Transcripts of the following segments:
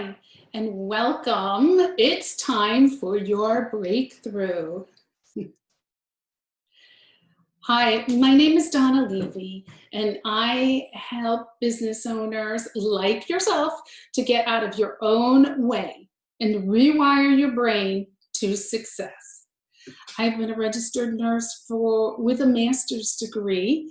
Hi, and welcome. It's time for your breakthrough. Hi, my name is Donna Levy, and I help business owners like yourself to get out of your own way and rewire your brain to success. I've been a registered nurse with a master's degree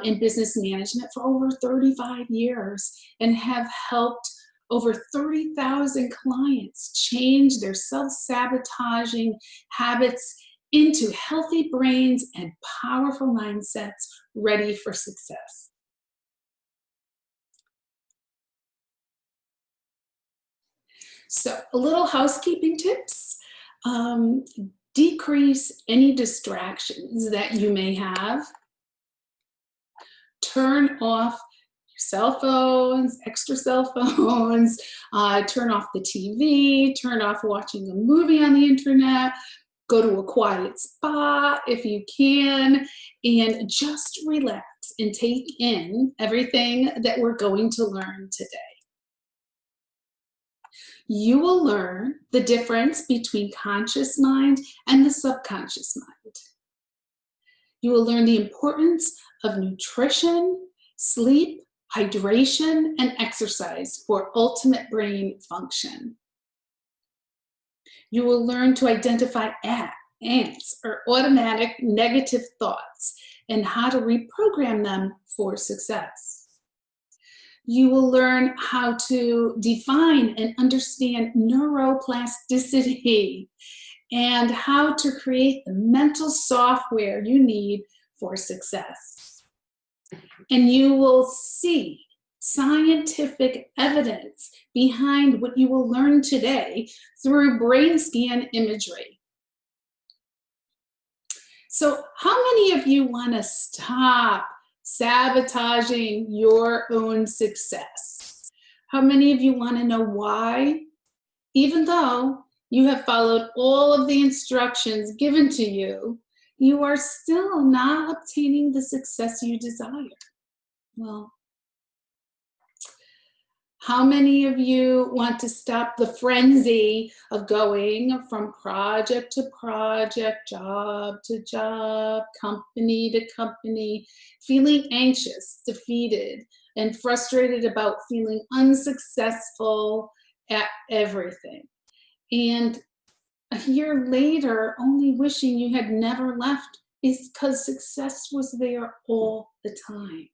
in business management for over 35 years and have helped over 30,000 clients change their self-sabotaging habits into healthy brains and powerful mindsets ready for success. So, a little housekeeping tips. Decrease any distractions that you may have. Turn off your cell phones, extra cell phones, turn off the TV, turn off watching a movie on the internet, go to a quiet spot if you can, and just relax and take in everything that we're going to learn today. You will learn the difference between conscious mind and the subconscious mind. You will learn the importance of nutrition, sleep, hydration, and exercise for ultimate brain function. You will learn to identify ants or automatic negative thoughts and how to reprogram them for success. You will learn how to define and understand neuroplasticity and how to create the mental software you need for success. And you will see scientific evidence behind what you will learn today through brain scan imagery. So how many of you want to stop sabotaging your own success? How many of you want to know why? Even though you have followed all of the instructions given to you, you are still not obtaining the success you desire. Well, how many of you want to stop the frenzy of going from project to project, job to job, company to company, feeling anxious, defeated, and frustrated about feeling unsuccessful at everything? And a year later, only wishing you had never left because success was there all the time.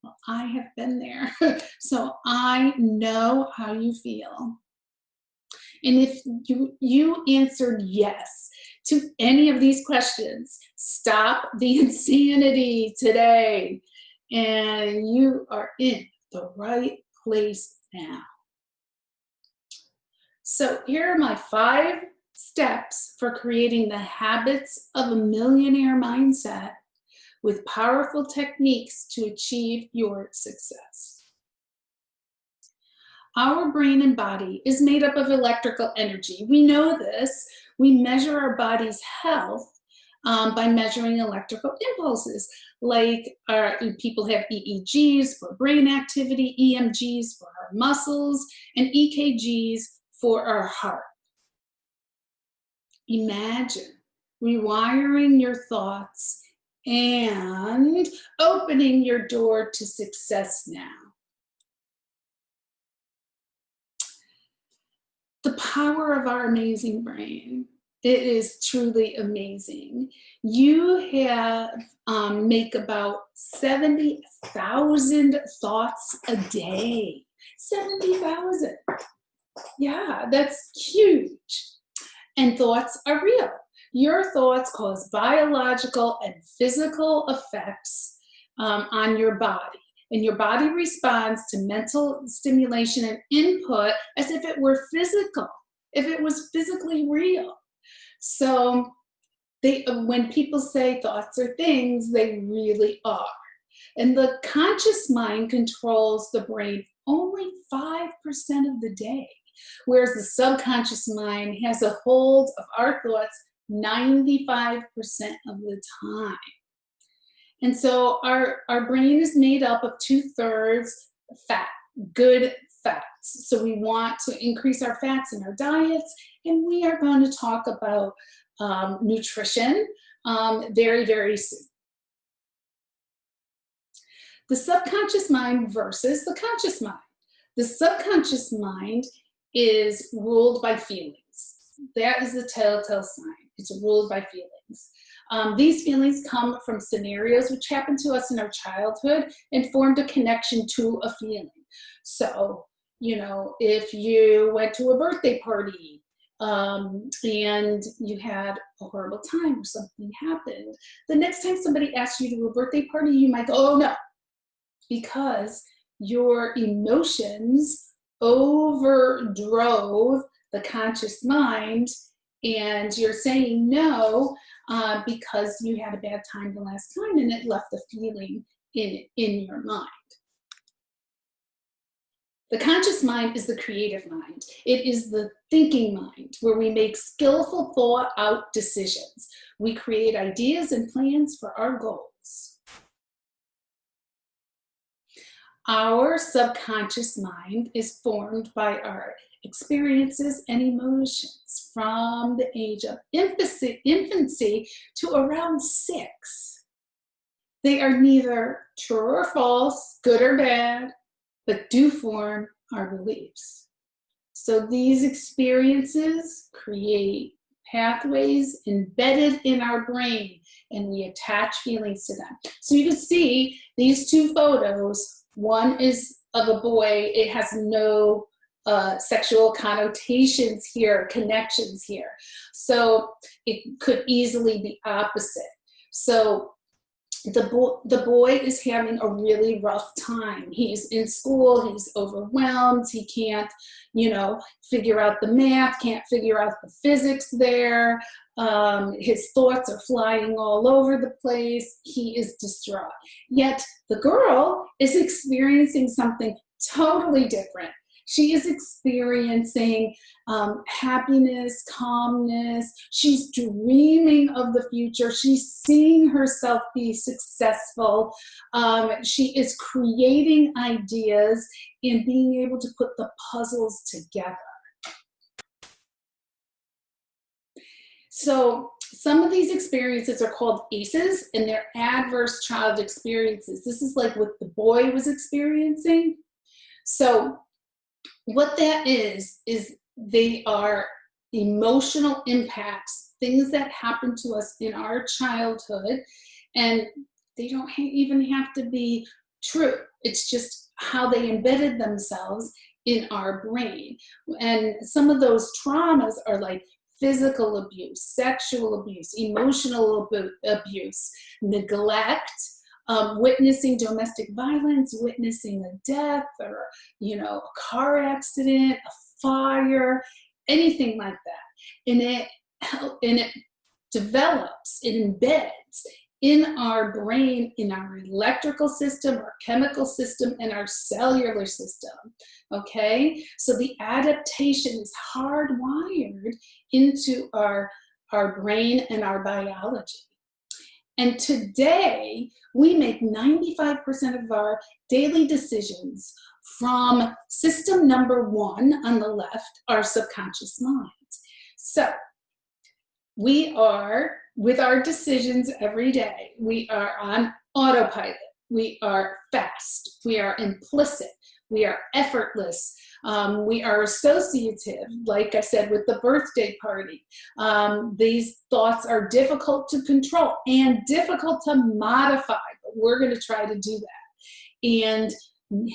Well, I have been there, so I know how you feel. And if you answered yes to any of these questions, stop the insanity today, and you are in the right place now. So here are my 5 steps for creating the habits of a millionaire mindset with powerful techniques to achieve your success. Our brain and body is made up of electrical energy. We know this. We measure our body's health by measuring electrical impulses, like people have EEGs for brain activity, EMGs for our muscles, and EKGs for our heart. Imagine rewiring your thoughts and opening your door to success now. The power of our amazing brain. It is truly amazing. You have make about 70,000 thoughts a day. 70,000. Yeah, that's huge. And thoughts are real. Your thoughts cause biological and physical effects on your body. And your body responds to mental stimulation and input as if it were physical, if it was physically real. So when people say thoughts are things, they really are. And the conscious mind controls the brain only 5% of the day, whereas the subconscious mind has a hold of our thoughts 95% of the time. And so our brain is made up of 2/3 fat, good fats. So we want to increase our fats in our diets, and we are going to talk about nutrition very, very soon. The subconscious mind versus the conscious mind. The subconscious mind is ruled by feelings. That is the telltale sign. It's ruled by feelings. These feelings come from scenarios which happened to us in our childhood and formed a connection to a feeling. So, you know, if you went to a birthday party and you had a horrible time or something happened, the next time somebody asks you to do a birthday party, you might go, oh no, because your emotions overdrove the conscious mind, and you're saying no because you had a bad time the last time and it left the feeling in your mind. The conscious mind is the creative mind. It is the thinking mind where we make skillful, thought-out decisions. We create ideas and plans for our goals. Our subconscious mind is formed by our experiences and emotions from the age of infancy to around 6. They are neither true or false, good or bad, but do form our beliefs. So these experiences create pathways embedded in our brain, and we attach feelings to them. So you can see these two photos. One is of a boy. It has no sexual connotations here, connections here. So it could easily be opposite. So the boy is having a really rough time. He's in school, he's overwhelmed, he can't, you know, figure out the math, can't figure out the physics there. His thoughts are flying all over the place. He is distraught. Yet the girl is experiencing something totally different. She is experiencing happiness, calmness. She's dreaming of the future. She's seeing herself be successful. She is creating ideas and being able to put the puzzles together. So some of these experiences are called ACEs, and they're adverse child experiences. This is like what the boy was experiencing. So what that is they are emotional impacts, things that happen to us in our childhood, and they don't even have to be true. It's just how they embedded themselves in our brain. And some of those traumas are like physical abuse, sexual abuse, emotional abuse, neglect, witnessing domestic violence, witnessing a death or, you know, a car accident, a fire, anything like that. And it develops, it embeds in our brain, in our electrical system, our chemical system, and our cellular system, okay? So the adaptation is hardwired into our brain and our biology. And today, we make 95% of our daily decisions from system number 1 on the left, our subconscious mind. So we are, with our decisions every day, we are on autopilot. We are fast. We are implicit. We are effortless. We are associative, like I said, with the birthday party. These thoughts are difficult to control and difficult to modify, but we're going to try to do that. And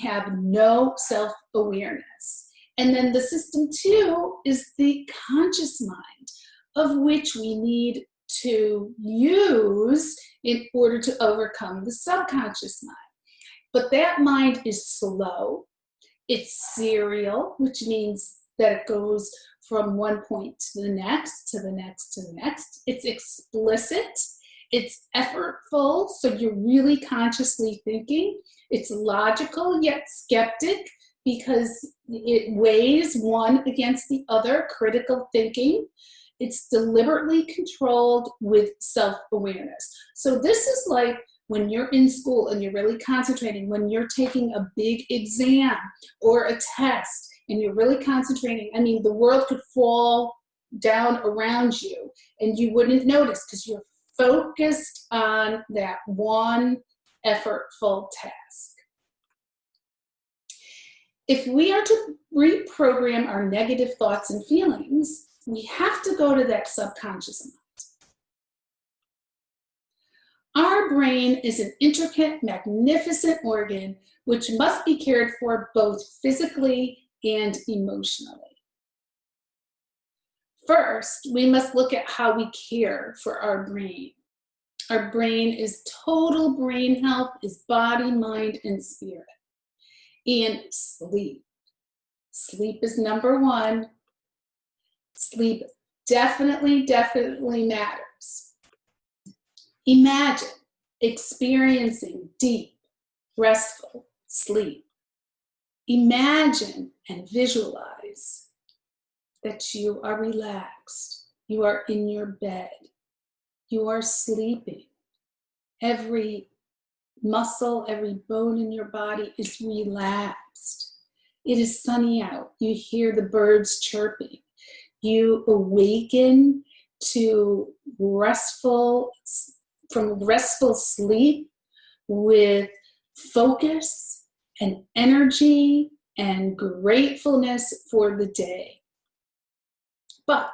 have no self-awareness. And then the system 2 is the conscious mind, of which we need to use in order to overcome the subconscious mind. But that mind is slow. It's serial, which means that it goes from one point to the next, to the next, to the next. It's explicit. It's effortful, so you're really consciously thinking. It's logical, yet skeptic, because it weighs one against the other, critical thinking. It's deliberately controlled with self-awareness. So this is like when you're in school and you're really concentrating, when you're taking a big exam or a test and you're really concentrating, I mean, the world could fall down around you and you wouldn't notice because you're focused on that one effortful task. If we are to reprogram our negative thoughts and feelings, we have to go to that subconscious mind. Our brain is an intricate, magnificent organ which must be cared for both physically and emotionally. First, we must look at how we care for our brain. Our brain is total brain health, is body, mind, and spirit. And sleep. Sleep is number one. Sleep definitely matters. Imagine experiencing deep, restful sleep. Imagine and visualize that you are relaxed. You are in your bed. You are sleeping. Every muscle, every bone in your body is relaxed. It is sunny out. You hear the birds chirping. You awaken to restful sleep with focus and energy and gratefulness for the day. But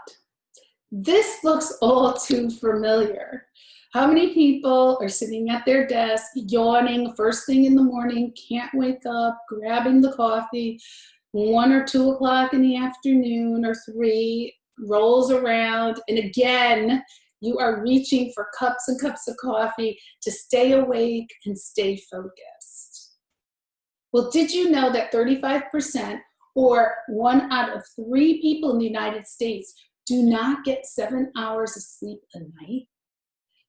this looks all too familiar. How many people are sitting at their desk, yawning first thing in the morning, can't wake up, grabbing the coffee, 1 or 2 o'clock in the afternoon or 3 rolls around, and again, you are reaching for cups and cups of coffee to stay awake and stay focused. Well, did you know that 35% or 1 out of 3 people in the United States do not get 7 hours of sleep a night?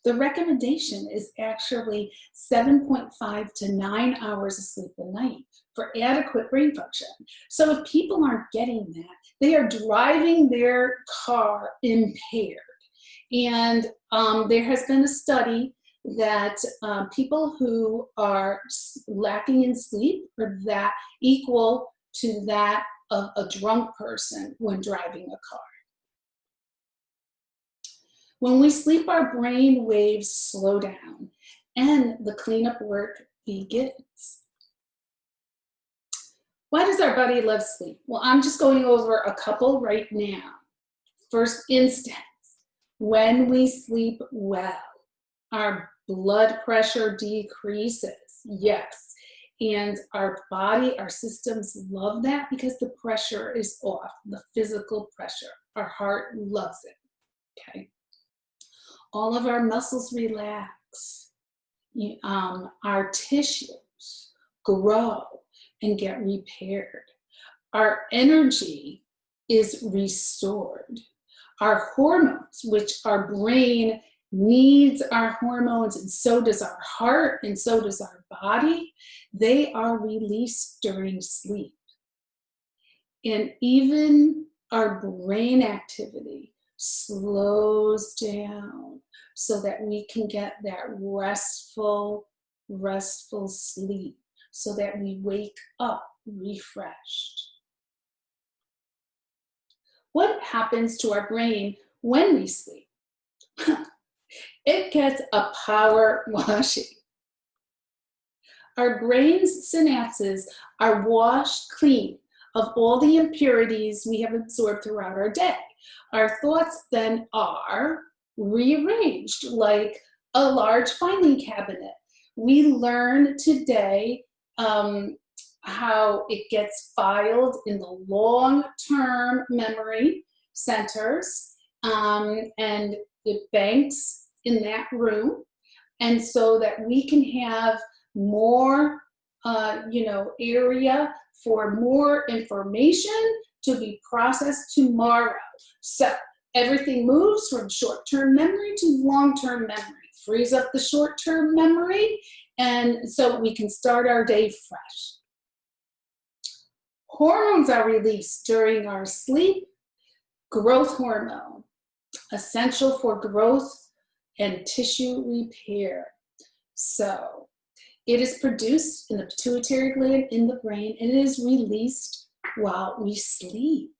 The recommendation is actually 7.5 to 9 hours of sleep a night for adequate brain function. So if people aren't getting that, they are driving their car impaired. And there has been a study that people who are lacking in sleep are that equal to that of a drunk person when driving a car. When we sleep, our brain waves slow down and the cleanup work begins. Why does our body love sleep? Well, I'm just going over a couple right now. First instance, when we sleep well, our blood pressure decreases. Yes. And our body, our systems love that because the pressure is off, the physical pressure. Our heart loves it. Okay. All of our muscles relax. Our tissues grow and get repaired. Our energy is restored. Our hormones, which our brain needs our hormones, and so does our heart, and so does our body, they are released during sleep. And even our brain activity slows down so that we can get that restful sleep, so that we wake up refreshed. What happens to our brain when we sleep? It gets a power washing. Our brain's synapses are washed clean of all the impurities we have absorbed throughout our day. Our thoughts then are rearranged like a large filing cabinet. We learn today how it gets filed in the long-term memory centers, and it banks in that room, and so that we can have more area for more information to be processed tomorrow. So everything moves from short-term memory to long-term memory, frees up the short-term memory, and so we can start our day fresh. Hormones are released during our sleep. Growth hormone, essential for growth and tissue repair. So it is produced in the pituitary gland in the brain, and it is released while we sleep.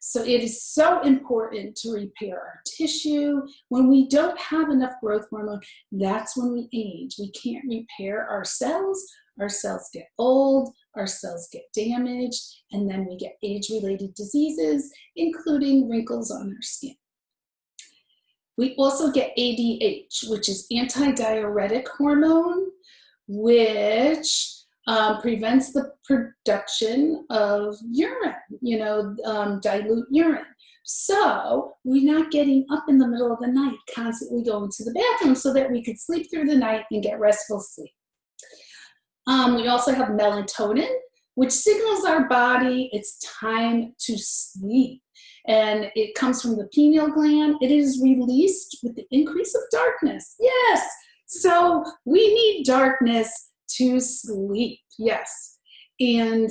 So it is so important to repair our tissue. When we don't have enough growth hormone, that's when we age. We can't repair our cells get old, our cells get damaged, and then we get age-related diseases, including wrinkles on our skin. We also get ADH, which is antidiuretic hormone, which prevents the production of urine, dilute urine. So we're not getting up in the middle of the night, constantly going to the bathroom so that we could sleep through the night and get restful sleep. We also have melatonin, which signals our body it's time to sleep. And it comes from the pineal gland. It is released with the increase of darkness. Yes, so we need darkness to sleep, yes. And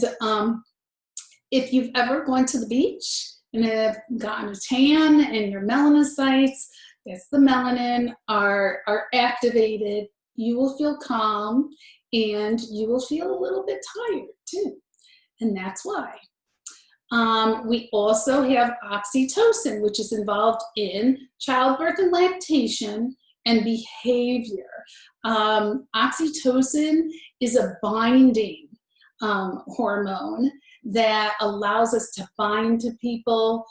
if you've ever gone to the beach and have gotten a tan and your melanocytes, that's the melanin, are activated, you will feel calm and you will feel a little bit tired too. And that's why. We also have oxytocin, which is involved in childbirth and lactation and behavior. Oxytocin is a binding hormone that allows us to bind to people,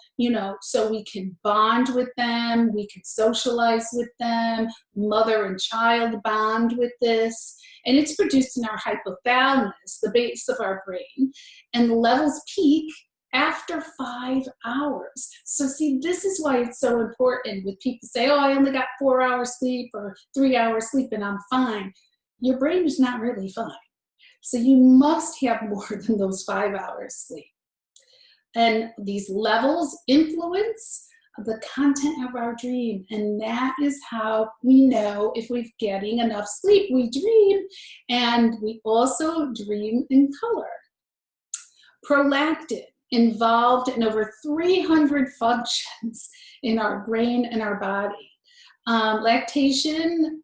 so we can bond with them, we can socialize with them, mother and child bond with this. And it's produced in our hypothalamus, the base of our brain, and the levels peak after 5 hours. So see, this is why it's so important when people say, oh, I only got 4 hours sleep or 3 hours sleep and I'm fine. Your brain is not really fine. So you must have more than those 5 hours sleep. And these levels influence the content of our dream. And that is how we know if we're getting enough sleep. We dream, and we also dream in color. Prolactin, involved in over 300 functions in our brain and our body. Lactation,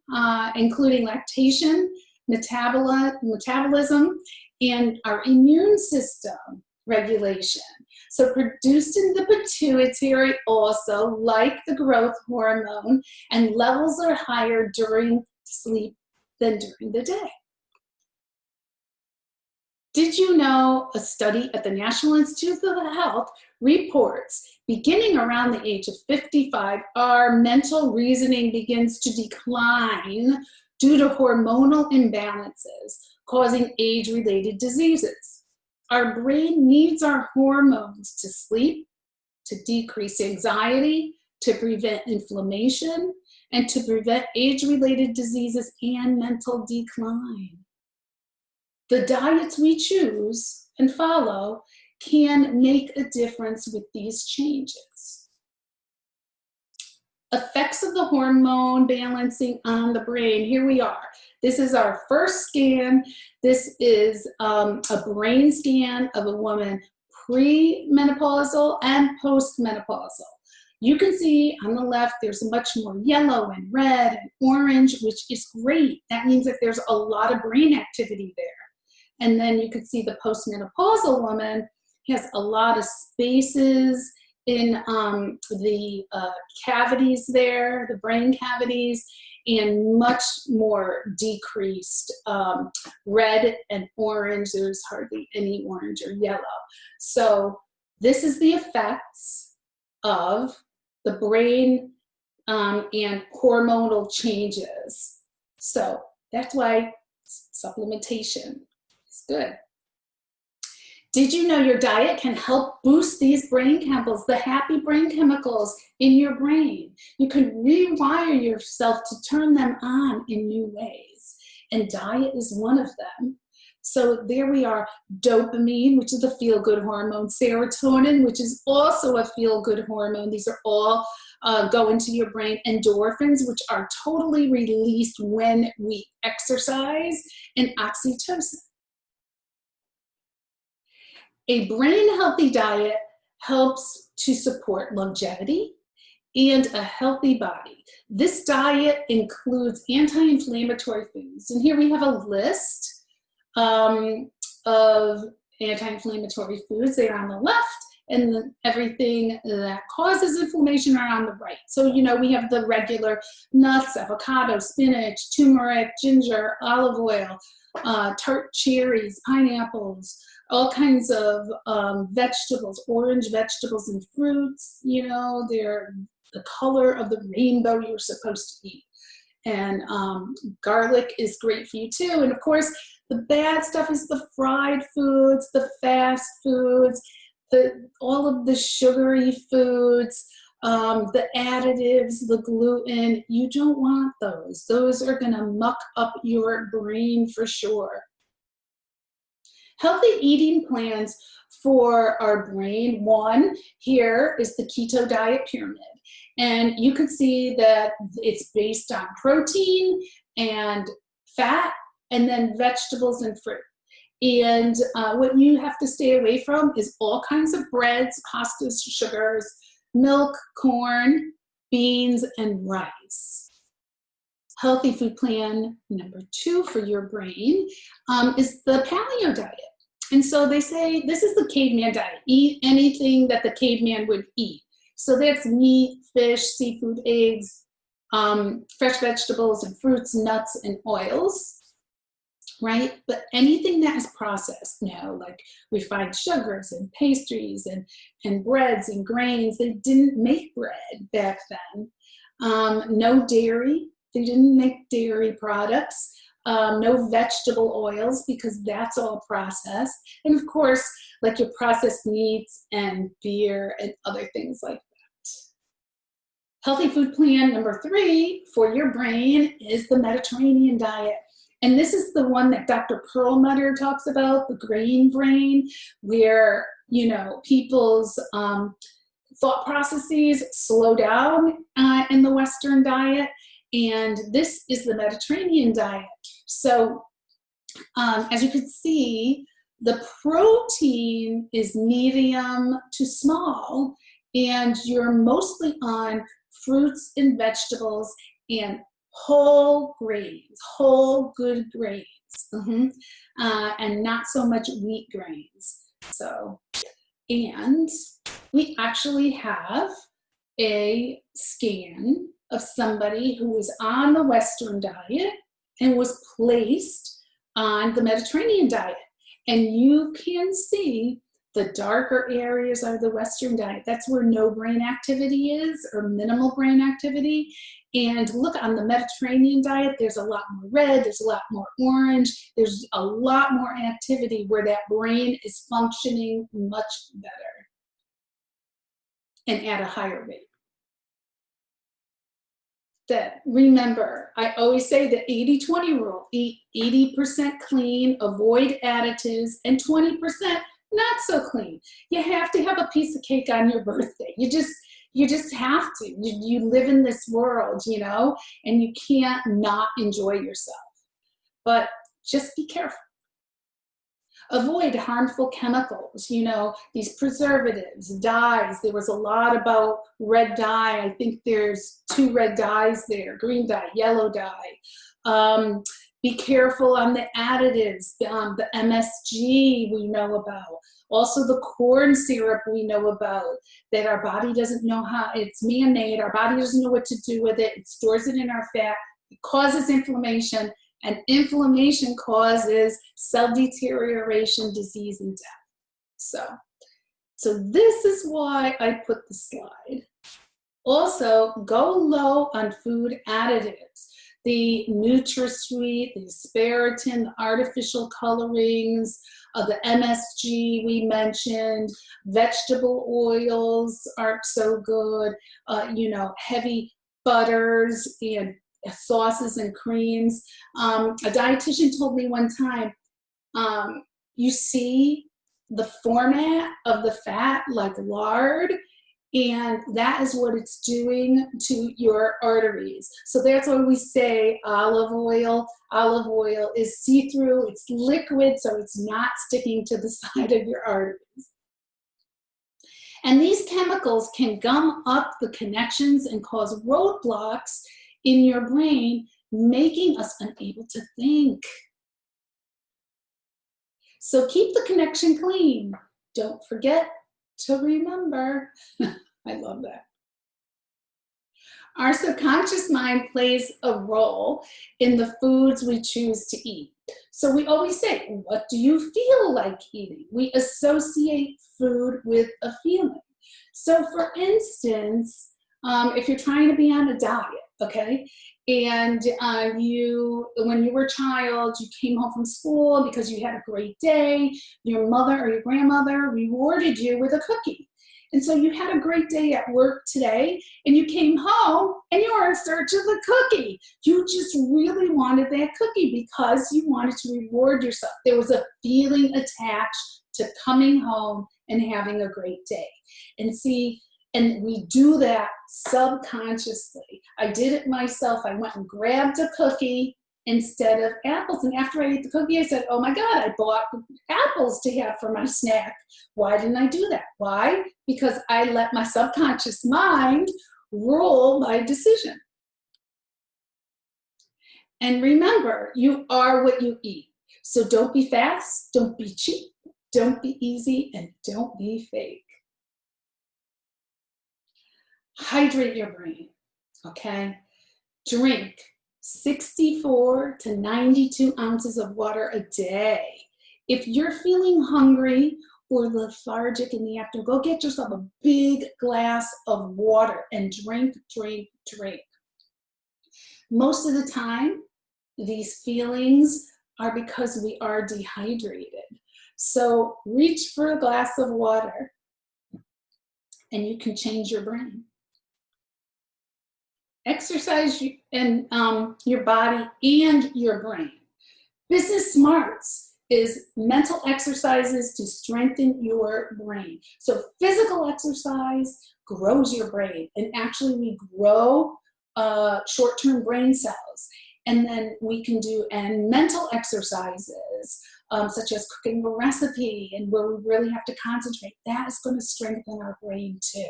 including lactation, metabolism, and our immune system regulation. So produced in the pituitary also, like the growth hormone, and levels are higher during sleep than during the day. Did you know a study at the National Institutes of Health reports beginning around the age of 55, our mental reasoning begins to decline due to hormonal imbalances causing age-related diseases. Our brain needs our hormones to sleep, to decrease anxiety, to prevent inflammation, and to prevent age-related diseases and mental decline. The diets we choose and follow can make a difference with these changes. Effects of the hormone balancing on the brain. Here we are. This is our first scan. This is a brain scan of a woman pre-menopausal and post-menopausal. You can see on the left, there's much more yellow and red and orange, which is great. That means that there's a lot of brain activity there. And then you can see the postmenopausal woman has a lot of spaces in the cavities there, the brain cavities, and much more decreased red and orange. There's hardly any orange or yellow. So this is the effects of the brain and hormonal changes. So that's why supplementation is good. Did you know your diet can help boost these brain chemicals, the happy brain chemicals in your brain? You can rewire yourself to turn them on in new ways, and diet is one of them. So there we are, dopamine, which is the feel-good hormone, serotonin, which is also a feel-good hormone. These are all go into your brain. Endorphins, which are totally released when we exercise, and oxytocin. A brain-healthy diet helps to support longevity and a healthy body. This diet includes anti-inflammatory foods. And here we have a list of anti-inflammatory foods. They're on the left, and then everything that causes inflammation are on the right. So, you know, we have the regular nuts, avocado, spinach, turmeric, ginger, olive oil, tart cherries, pineapples, all kinds of vegetables, orange vegetables and fruits. You know, they're the color of the rainbow you're supposed to eat. And garlic is great for you too. And of course, the bad stuff is the fried foods, the fast foods, all of the sugary foods, the additives, the gluten. You don't want those. Those are going to muck up your brain for sure. Healthy eating plans for our brain. One, here is the keto diet pyramid. And you can see that it's based on protein and fat, and then vegetables and fruit. And what you have to stay away from is all kinds of breads, pastas, sugars, milk, corn, beans, and rice. Healthy food plan number 2 for your brain is the paleo diet. And so they say this is the caveman diet. Eat anything that the caveman would eat. So that's meat, fish, seafood, eggs, fresh vegetables and fruits, nuts, and oils, right? But anything that is processed now, like refined sugars and pastries and breads and grains, they didn't make bread back then. No dairy, they didn't make dairy products. No vegetable oils, because that's all processed. And of course, like your processed meats and beer and other things like that. Healthy food plan number 3 for your brain is the Mediterranean diet. And this is the one that Dr. Perlmutter talks about, the grain brain, where, you know, people's thought processes slow down in the Western diet. And this is the Mediterranean diet. So as you can see, the protein is medium to small, and you're mostly on fruits and vegetables and whole grains, whole good grains, and not so much wheat grains. So, and we actually have a scan of somebody who was on the Western diet and was placed on the Mediterranean diet. And you can see the darker areas are the Western diet. That's where no brain activity is, or minimal brain activity. And look, on the Mediterranean diet, there's a lot more red, there's a lot more orange, there's a lot more activity where that brain is functioning much better and at a higher rate. That, remember, I always say the 80-20 rule: eat 80% clean, avoid additives, and 20% not so clean. You have to have a piece of cake on your birthday. You just have to. You live in this world, you know, and you can't not enjoy yourself. But just be careful. Avoid harmful chemicals, you know, these preservatives, dyes. There was a lot about red dye. I think there's 2 red dyes there: green dye, yellow dye. Be careful on the additives, the MSG we know about. Also the corn syrup we know about, that our body doesn't know how, it's man-made, our body doesn't know what to do with it, it stores it in our fat, it causes inflammation, and inflammation causes cell deterioration, disease, and death. So this is why I put the slide. Also, go low on food additives. The NutraSweet, the aspartame, the artificial colorings, the MSG we mentioned, vegetable oils aren't so good, you know, heavy butters and sauces and creams. A dietitian told me one time, you see the format of the fat like lard, and that is what it's doing to your arteries. So that's why we say olive oil. Olive oil is see-through, it's liquid, so it's not sticking to the side of your arteries. And these chemicals can gum up the connections and cause roadblocks in your brain, making us unable to think. So keep the connection clean. Don't forget to remember. I love that. Our subconscious mind plays a role in the foods we choose to eat. So we always say, what do you feel like eating? We associate food with a feeling. So for instance, if you're trying to be on a diet, okay, and when you were a child, you came home from school because you had a great day, your mother or your grandmother rewarded you with a cookie. And so you had a great day at work today, and you came home and you were in search of the cookie. You just really wanted that cookie because you wanted to reward yourself. There was a feeling attached to coming home and having a great day. And see, and we do that subconsciously. I did it myself. I went and grabbed a cookie instead of apples. And after I ate the cookie, I said, oh my God, I bought apples to have for my snack. Why didn't I do that? Why? Because I let my subconscious mind rule my decision. And remember, you are what you eat. So don't be fast, don't be cheap, don't be easy, and don't be fake. Hydrate your brain, okay? Drink 64 to 92 ounces of water a day. If you're feeling hungry or lethargic in the afternoon, go get yourself a big glass of water and drink, drink, drink. Most of the time, these feelings are because we are dehydrated. So reach for a glass of water and you can change your brain. Exercise in your body and your brain. Business Smarts is mental exercises to strengthen your brain. So physical exercise grows your brain, and actually we grow short-term brain cells. And then we can do mental exercises, such as cooking a recipe and where we really have to concentrate. That is going to strengthen our brain too.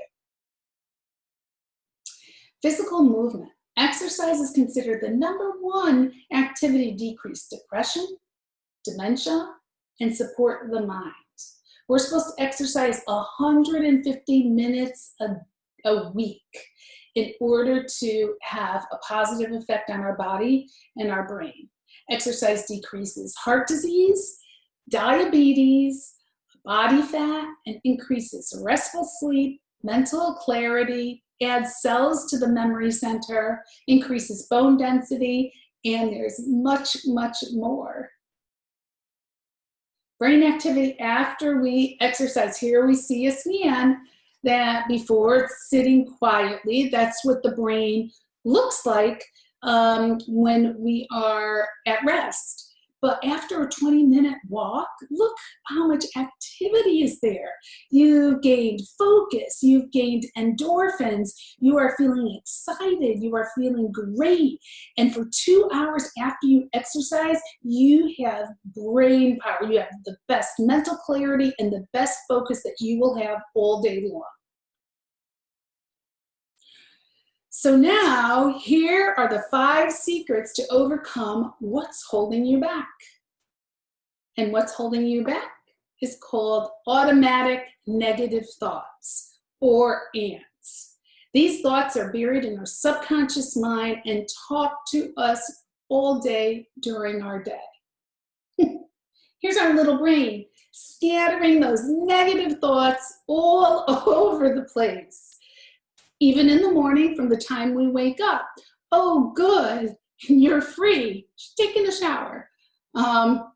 Physical movement. Exercise is considered the #1 activity to decrease depression, dementia, and support the mind. We're supposed to exercise 150 minutes a week in order to have a positive effect on our body and our brain. Exercise decreases heart disease, diabetes, body fat, and increases restful sleep, mental clarity, adds cells to the memory center, increases bone density, and there's much, much more. Brain activity after we exercise. Here we see a scan that before sitting quietly, that's what the brain looks like when we are at rest. But after a 20-minute walk, look how much activity is there. You've gained focus, you've gained endorphins, you are feeling excited, you are feeling great. And for 2 hours after you exercise, you have brain power. You have the best mental clarity and the best focus that you will have all day long. So now, here are the 5 secrets to overcome what's holding you back. And what's holding you back is called automatic negative thoughts, or ANTs. These thoughts are buried in our subconscious mind and talk to us all day during our day. Here's our little brain scattering those negative thoughts all over the place. Even in the morning from the time we wake up. Oh, good, you're free. Just taking a shower. I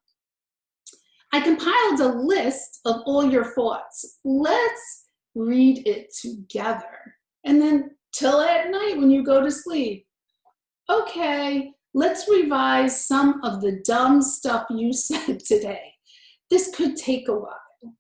compiled a list of all your thoughts. Let's read it together. And then till at night when you go to sleep. Okay, let's revise some of the dumb stuff you said today. This could take a while.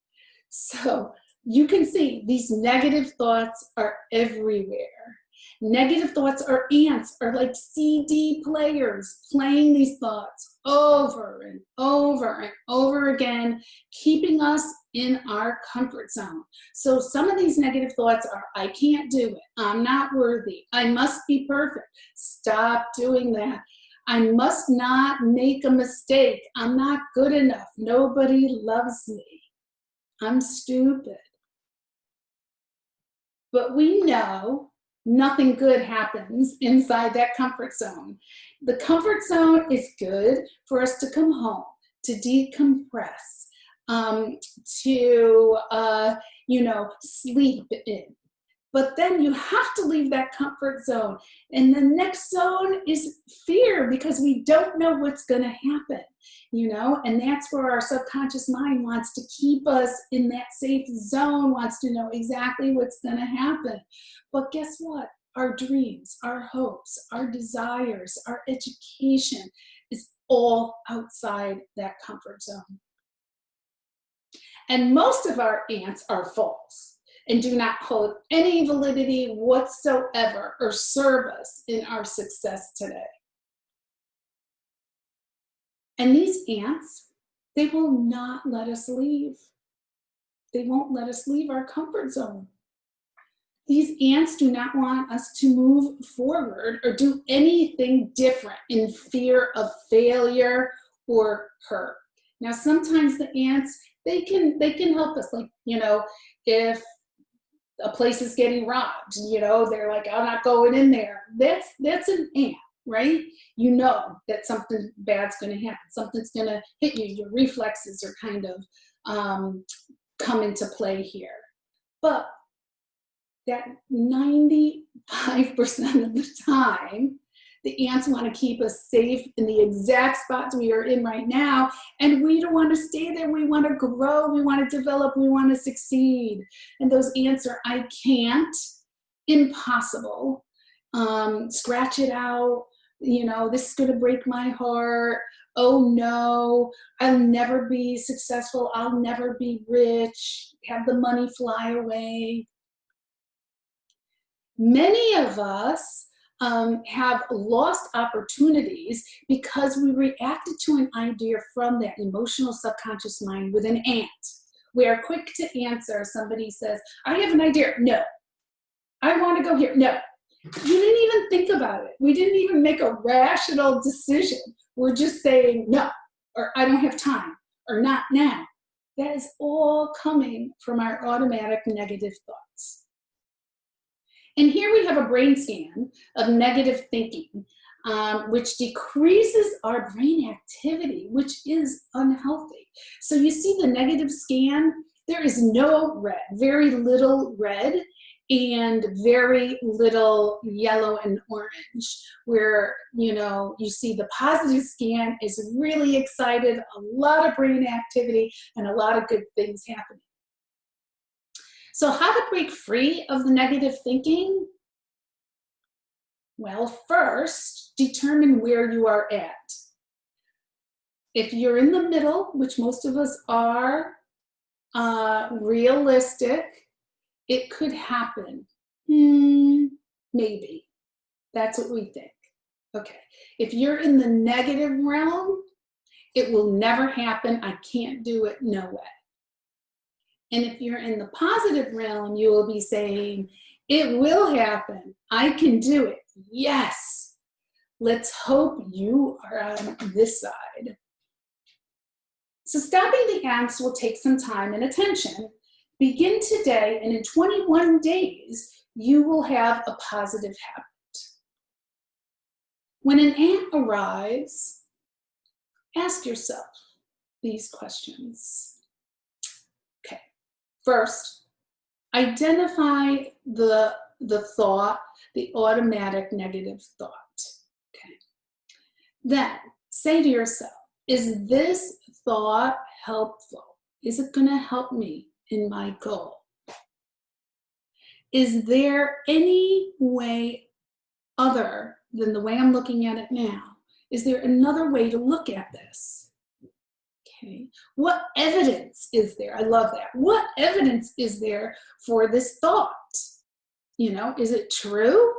So, you can see these negative thoughts are everywhere. Negative thoughts are ants, are like CD players playing these thoughts over and over and over again, keeping us in our comfort zone. So some of these negative thoughts are, I can't do it. I'm not worthy. I must be perfect. Stop doing that. I must not make a mistake. I'm not good enough. Nobody loves me. I'm stupid. But we know nothing good happens inside that comfort zone. The comfort zone is good for us to come home, to decompress, to sleep in. But then you have to leave that comfort zone. And the next zone is fear, because we don't know what's going to happen, and that's where our subconscious mind wants to keep us in that safe zone, wants to know exactly what's going to happen. But guess what? Our dreams, our hopes, our desires, our education is all outside that comfort zone. And most of our ants are false and do not hold any validity whatsoever or serve us in our success today. And these ants, they will not let us leave. They won't let us leave our comfort zone. These ants do not want us to move forward or do anything different in fear of failure or hurt. Now, sometimes the ants, they can help us, like, if a place is getting robbed, they're like, I'm not going in there. That's an ant, right? You know that something bad's going to happen. Something's going to hit you. Your reflexes are kind of come into play here. But that 95% of the time, the ants want to keep us safe in the exact spots we are in right now, and we don't want to stay there. We want to grow, we want to develop, we want to succeed. And those ants are, I can't, impossible, scratch it out, this is going to break my heart, oh no, I'll never be successful, I'll never be rich, have the money fly away. Many of us have lost opportunities because we reacted to an idea from that emotional subconscious mind with an ant. We are quick to answer. Somebody says, I have an idea. No. I want to go here. No. You didn't even think about it. We didn't even make a rational decision. We're just saying no, or I don't have time, or not now. That is all coming from our automatic negative thoughts. And here we have a brain scan of negative thinking, which decreases our brain activity, which is unhealthy. So you see the negative scan, there is no red, very little red, and very little yellow and orange, where you see the positive scan is really excited, a lot of brain activity, and a lot of good things happening. So how to break free of the negative thinking? Well, first, determine where you are at. If you're in the middle, which most of us are, realistic, it could happen. Maybe. That's what we think. Okay. If you're in the negative realm, it will never happen. I can't do it. No way. And if you're in the positive realm, you will be saying, it will happen. I can do it. Yes. Let's hope you are on this side. So stopping the ants will take some time and attention. Begin today, and in 21 days, you will have a positive habit. When an ant arrives, ask yourself these questions. Okay. First, identify the thought, the automatic negative thought. Okay. Then say to yourself, is this thought helpful? Is it going to help me in my goal? Is there any way other than the way I'm looking at it now? Is there another way to look at this? Okay. What evidence is there? I love that. What evidence is there for this thought? Is it true?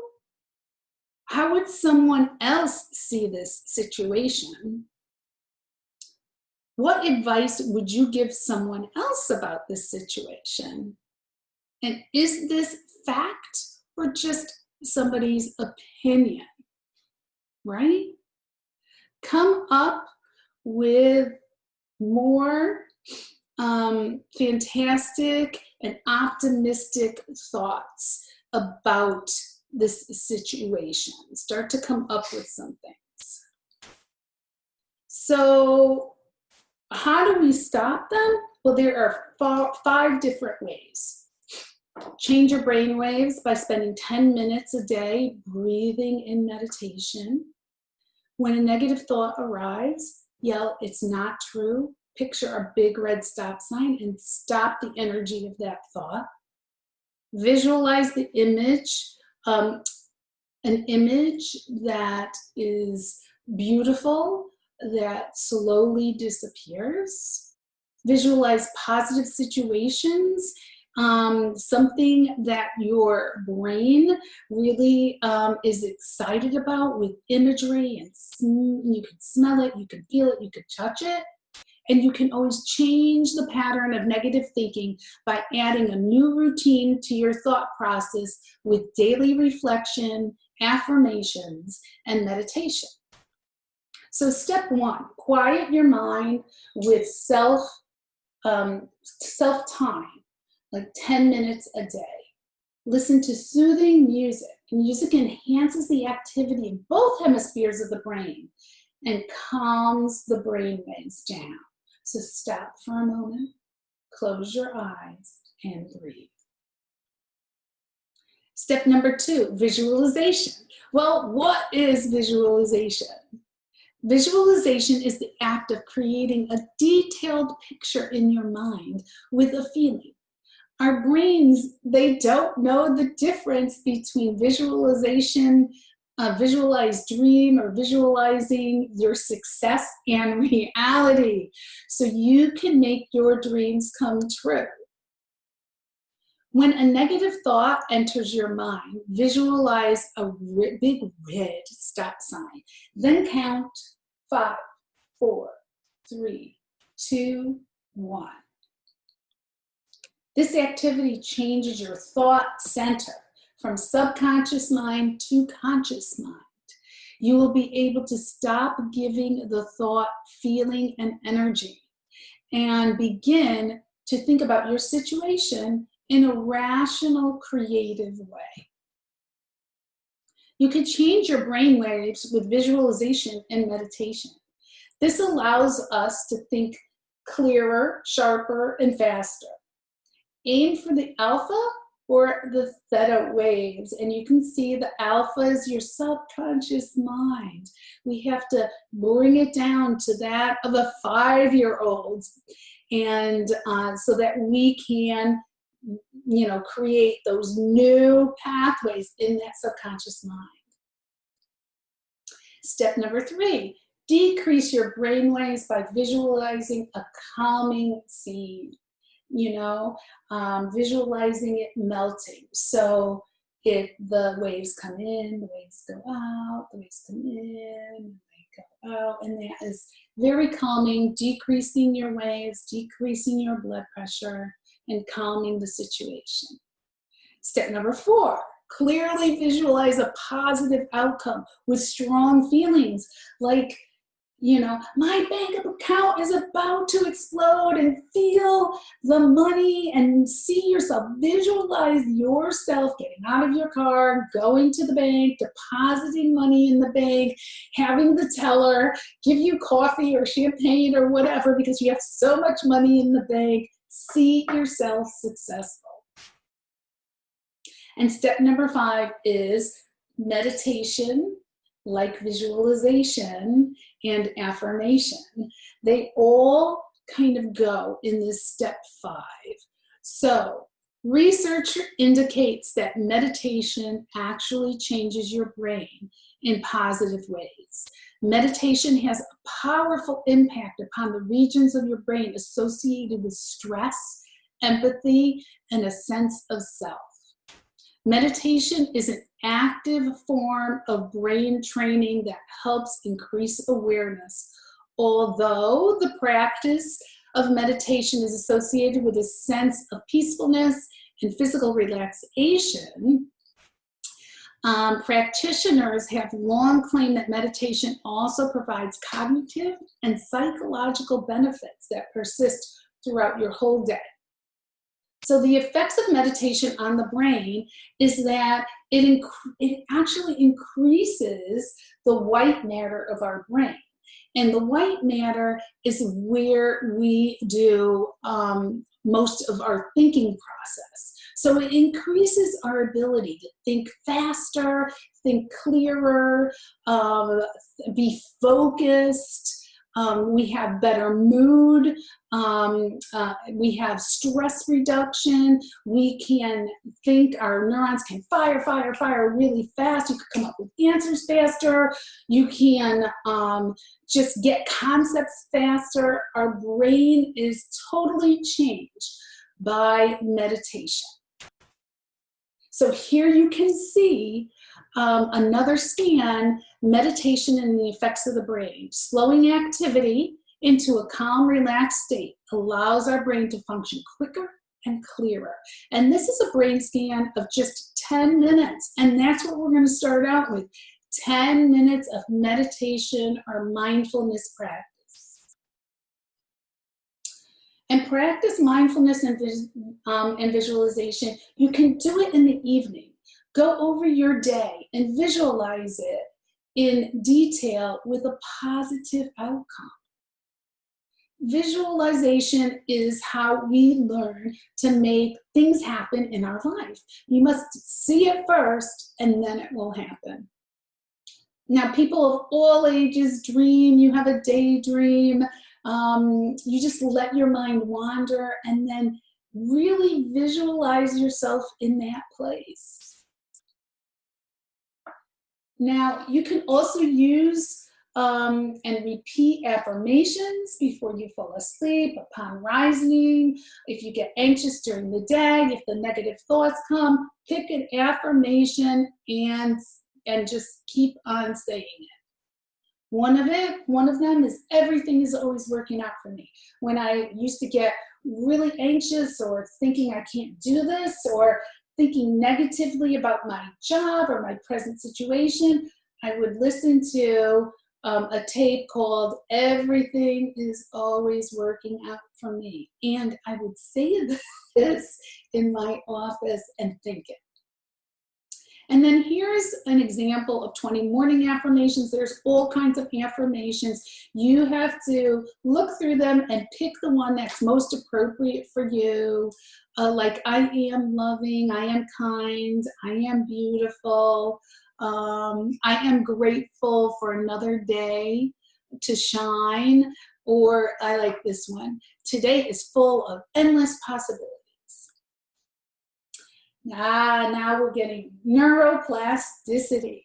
How would someone else see this situation? What advice would you give someone else about this situation? And is this fact or just somebody's opinion, right? Come up with more fantastic and optimistic thoughts about this situation. Start to come up with some things. So how do we stop them? Well, there are 5 different ways. Change your brain waves by spending 10 minutes a day breathing in meditation. When a negative thought arrives, yell, "It's not true." Picture a big red stop sign and stop the energy of that thought. Visualize the image, an image that is beautiful, that slowly disappears. Visualize positive situations, something that your brain really is excited about with imagery, and you can smell it, you can feel it, you can touch it. And you can always change the pattern of negative thinking by adding a new routine to your thought process with daily reflection, affirmations, and meditation. So step 1, quiet your mind with self-time, like 10 minutes a day. Listen to soothing music. Music enhances the activity in both hemispheres of the brain and calms the brain waves down. So stop for a moment, close your eyes, and breathe. Step number 2, visualization. Well, what is visualization? Visualization is the act of creating a detailed picture in your mind with a feeling. Our brains, they don't know the difference between visualization, a visualized dream, or visualizing your success and reality. So you can make your dreams come true. When a negative thought enters your mind, visualize a big red stop sign. Then count 5, 4, 3, 2, 1. This activity changes your thought center from subconscious mind to conscious mind. You will be able to stop giving the thought feeling and energy and begin to think about your situation in a rational, creative way. You can change your brain waves with visualization and meditation. This allows us to think clearer, sharper, and faster. Aim for the alpha or the theta waves, and you can see the alpha is your subconscious mind. We have to bring it down to that of a 5-year-old, and so that we can, create those new pathways in that subconscious mind. Step number 3, decrease your brain waves by visualizing a calming scene. Visualizing it melting. So the waves come in, the waves go out, the waves come in, they go out, and that is very calming, decreasing your waves, decreasing your blood pressure, and calming the situation. Step number 4, clearly visualize a positive outcome with strong feelings like, my bank account is about to explode, and feel the money and see yourself. Visualize yourself getting out of your car, going to the bank, depositing money in the bank, having the teller give you coffee or champagne or whatever because you have so much money in the bank. See yourself successful. And step number 5 is meditation, like visualization and affirmation. They all kind of go in this step 5. So research indicates that meditation actually changes your brain in positive ways. Meditation has a powerful impact upon the regions of your brain associated with stress, empathy, and a sense of self. Meditation is an active form of brain training that helps increase awareness Although the practice of meditation is associated with a sense of peacefulness and physical relaxation, practitioners have long claimed that meditation also provides cognitive and psychological benefits that persist throughout your whole day. So the effects of meditation on the brain is that it actually increases the white matter of our brain. And the white matter is where we do most of our thinking process. So it increases our ability to think faster, think clearer, be focused. We have better mood. We have stress reduction. We can think, our neurons can fire really fast. You can come up with answers faster. You can just get concepts faster. Our brain is totally changed by meditation. So here you can see another scan, meditation and the effects of the brain. Slowing activity into a calm, relaxed state allows our brain to function quicker and clearer. And this is a brain scan of just 10 minutes. And that's what we're going to start out with, 10 minutes of meditation or mindfulness practice. And practice mindfulness and visualization. You can do it in the evening. Go over your day and visualize it in detail with a positive outcome. Visualization is how we learn to make things happen in our life. You must see it first, and then it will happen. Now, people of all ages dream. You have a daydream. You just let your mind wander, and then really visualize yourself in that place. Now, you can also use and repeat affirmations before you fall asleep, upon rising. If you get anxious during the day, if the negative thoughts come, pick an affirmation and just keep on saying it. One of them is, everything is always working out for me. When I used to get really anxious or thinking I can't do this or thinking negatively about my job or my present situation, I would listen to a tape called Everything is Always Working Out for Me. And I would say this in my office and think it. And then here's an example of 20 morning affirmations. There's all kinds of affirmations. You have to look through them and pick the one that's most appropriate for you. Like, I am loving, I am kind, I am beautiful, I am grateful for another day to shine. Or I like this one, today is full of endless possibilities. Now we're getting neuroplasticity.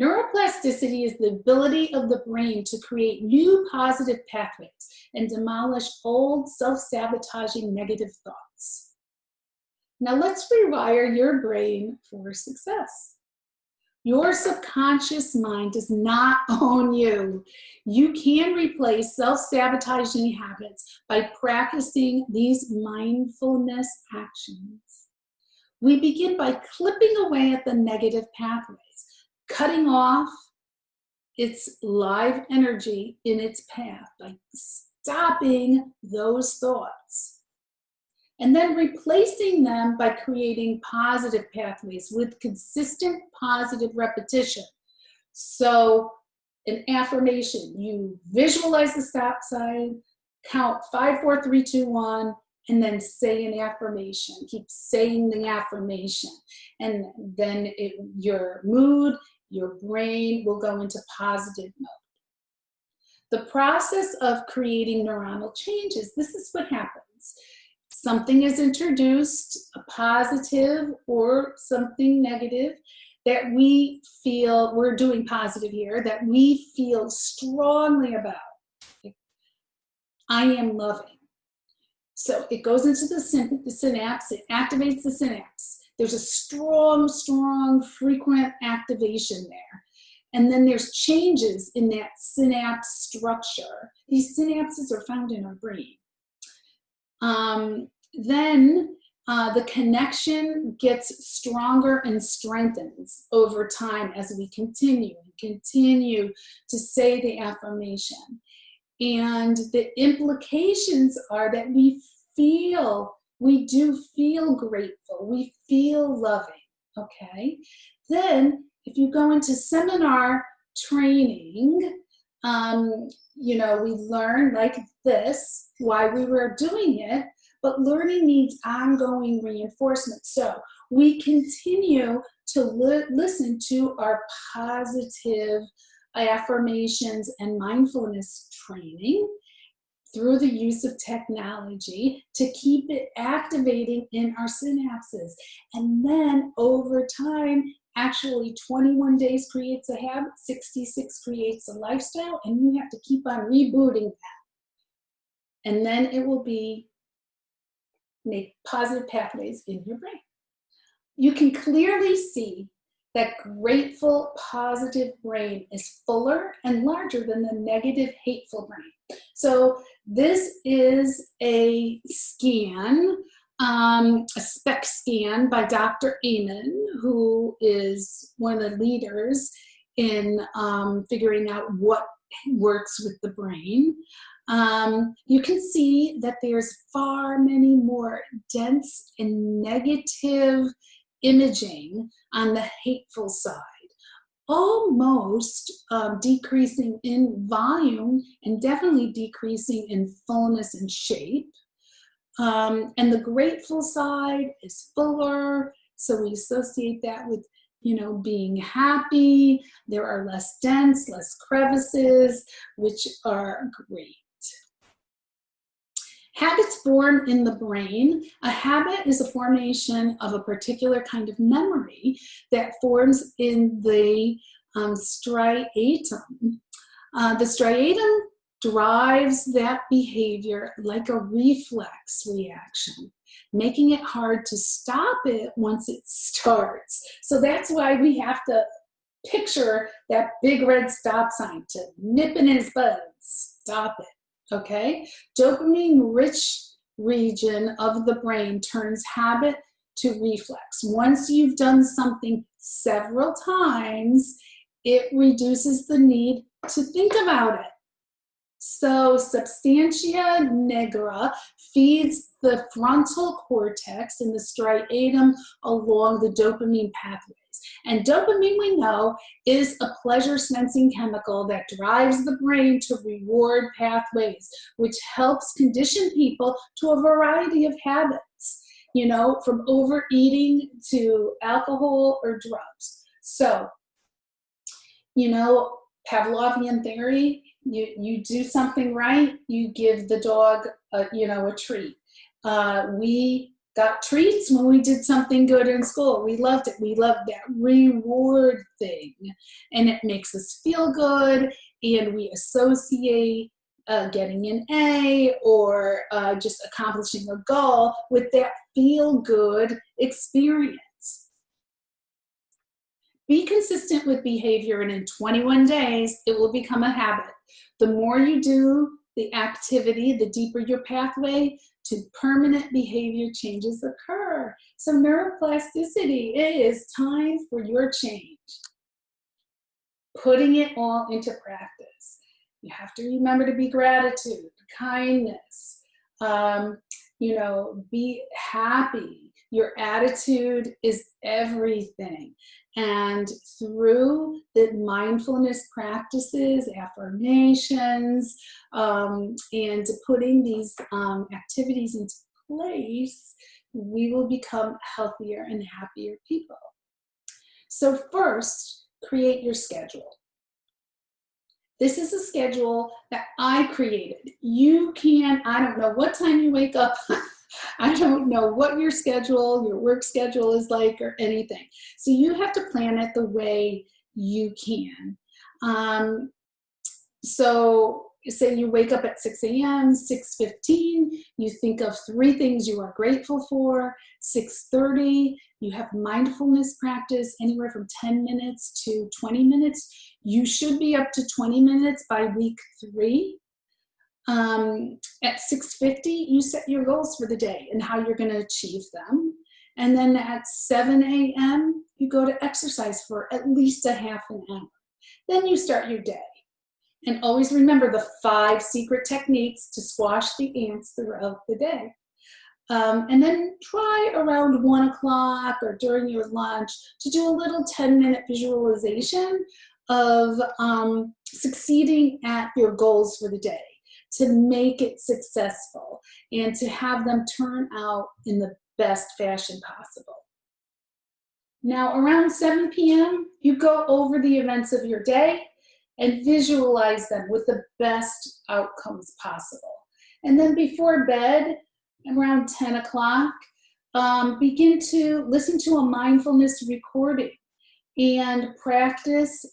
Neuroplasticity is the ability of the brain to create new positive pathways and demolish old self-sabotaging negative thoughts. Now let's rewire your brain for success. Your subconscious mind does not own you. You can replace self-sabotaging habits by practicing these mindfulness actions. We begin by clipping away at the negative pathways, cutting off its live energy in its path by stopping those thoughts, and then replacing them by creating positive pathways with consistent positive repetition. So an affirmation, you visualize the stop sign, count 5, 4, 3, 2, 1, and then say an affirmation. Keep saying the affirmation. And then your mood, your brain will go into positive mode. The process of creating neuronal changes, this is what happens. Something is introduced, a positive or something negative, that we feel, we're doing positive here, that we feel strongly about. I am loving. So it goes into the synapse, it activates the synapse. There's a strong, frequent activation there. And then there's changes in that synapse structure. These synapses are found in our brain. Then the connection gets stronger and strengthens over time as we continue to say the affirmation. And the implications are that we do feel grateful, we feel loving, okay? Then if you go into seminar training, you know, we learn like this, why we were doing it, but learning needs ongoing reinforcement. So we continue to listen to our positive affirmations and mindfulness training through the use of technology to keep it activating in our synapses. And then over time, actually 21 days creates a habit, 66 creates a lifestyle, and you have to keep on rebooting that. And then it will make positive pathways in your brain. You can clearly see that grateful, positive brain is fuller and larger than the negative, hateful brain. So this is a scan, a SPEC scan by Dr. Amen, who is one of the leaders in figuring out what works with the brain. You can see that there's far many more dense and negative imaging on the hateful side, almost decreasing in volume and definitely decreasing in fullness and shape. And the grateful side is fuller, so we associate that with, you know, being happy. There are less dents, less crevices, which are great. Habits form in the brain. A habit is a formation of a particular kind of memory that forms in the striatum. The striatum drives that behavior like a reflex reaction, making it hard to stop it once it starts. So that's why we have to picture that big red stop sign to nip in his bud, stop it. Okay, dopamine-rich region of the brain turns habit to reflex. Once you've done something several times, it reduces the need to think about it. So substantia nigra feeds the frontal cortex and the striatum along the dopamine pathways. And dopamine, we know, is a pleasure-sensing chemical that drives the brain to reward pathways, which helps condition people to a variety of habits, you know, from overeating to alcohol or drugs. So, you know, Pavlovian theory, you do something right, you give the dog a treat. We got treats when we did something good in school. We loved it. We loved that reward thing. And it makes us feel good, and we associate getting an A or just accomplishing a goal with that feel-good experience. Be consistent with behavior, and in 21 days, it will become a habit. The more you do the activity, the deeper your pathway to permanent behavior changes occur. So neuroplasticity, it is time for your change. Putting it all into practice. You have to remember to be gratitude, kindness, be happy. Your attitude is everything. And through the mindfulness practices, affirmations, and putting these activities into place, we will become healthier and happier people. So first, create your schedule. This is a schedule that I created. You can, I don't know what time you wake up. I don't know what your work schedule is like or anything. So you have to plan it the way you can. So say you wake up at 6 a.m., 6:15, you think of 3 things you are grateful for. 6:30, you have mindfulness practice anywhere from 10 minutes to 20 minutes. You should be up to 20 minutes by week 3. At 6:50, you set your goals for the day and how you're going to achieve them. And then at 7 a.m., you go to exercise for at least a half an hour. Then you start your day. And always remember the 5 secret techniques to squash the ants throughout the day. And then try around 1 o'clock or during your lunch to do a little 10-minute visualization of succeeding at your goals for the day, to make it successful and to have them turn out in the best fashion possible. Now, around 7 p.m., you go over the events of your day and visualize them with the best outcomes possible. And then before bed, around 10 o'clock, begin to listen to a mindfulness recording and practice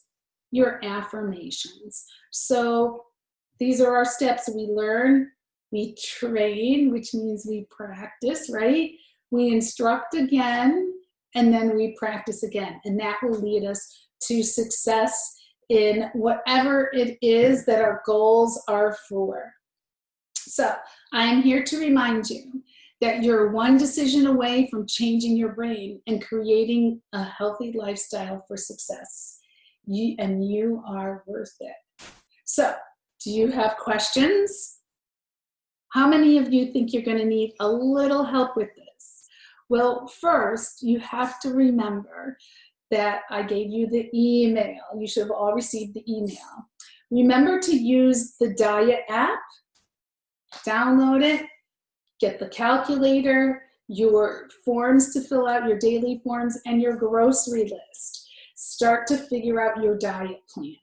your affirmations. So these are our steps. We learn, we train, which means we practice, right? We instruct again, and then we practice again. And that will lead us to success in whatever it is that our goals are for. So I'm here to remind you that you're one decision away from changing your brain and creating a healthy lifestyle for success. You are worth it. So, do you have questions? How many of you think you're going to need a little help with this? Well, first, you have to remember that I gave you the email. You should have all received the email. Remember to use the Diet app. Download it, get the calculator, your forms to fill out, your daily forms, and your grocery list. Start to figure out your diet plan.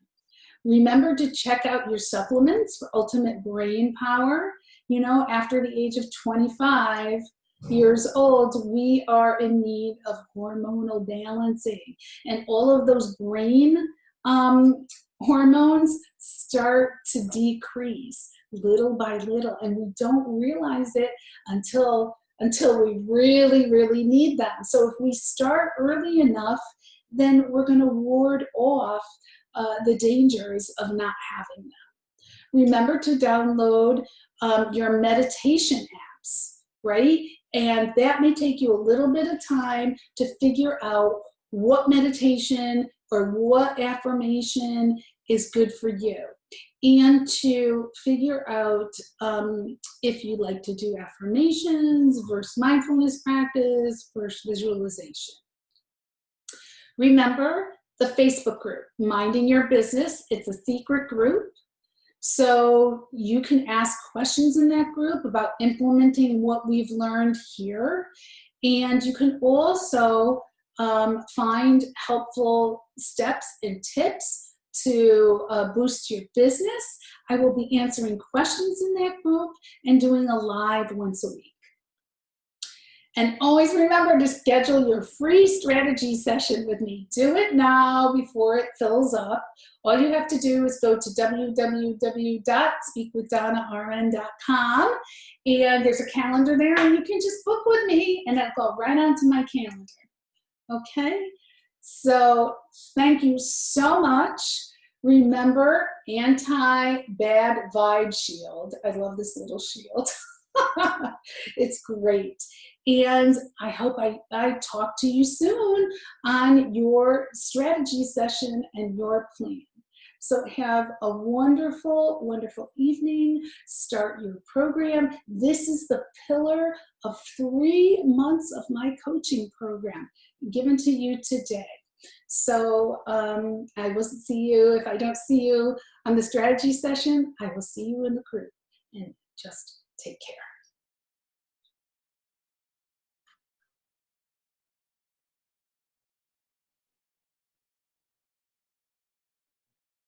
Remember to check out your supplements for ultimate brain power. You know, after the age of 25 years old, we are in need of hormonal balancing. And all of those brain hormones start to decrease little by little. And we don't realize it until we really, really need them. So if we start early enough, then we're going to ward off the dangers of not having them. Remember to download your meditation apps, right? And that may take you a little bit of time to figure out what meditation or what affirmation is good for you, and to figure out if you like to do affirmations versus mindfulness practice versus visualization. Remember the Facebook group, Minding Your Business. It's a secret group. So you can ask questions in that group about implementing what we've learned here. And you can also find helpful steps and tips to boost your business. I will be answering questions in that group and doing a live once a week. And always remember to schedule your free strategy session with me. Do it now before it fills up. All you have to do is go to www.speakwithdonnarn.com, and there's a calendar there, and you can just book with me, and it'll go right onto my calendar. Okay? So thank you so much. Remember, anti-bad vibe shield. I love this little shield. It's great. And I hope I talk to you soon on your strategy session and your plan. So have a wonderful, wonderful evening. Start your program. This is the pillar of 3 months of my coaching program given to you today. So I will see you. If I don't see you on the strategy session, I will see you in the group. And just take care.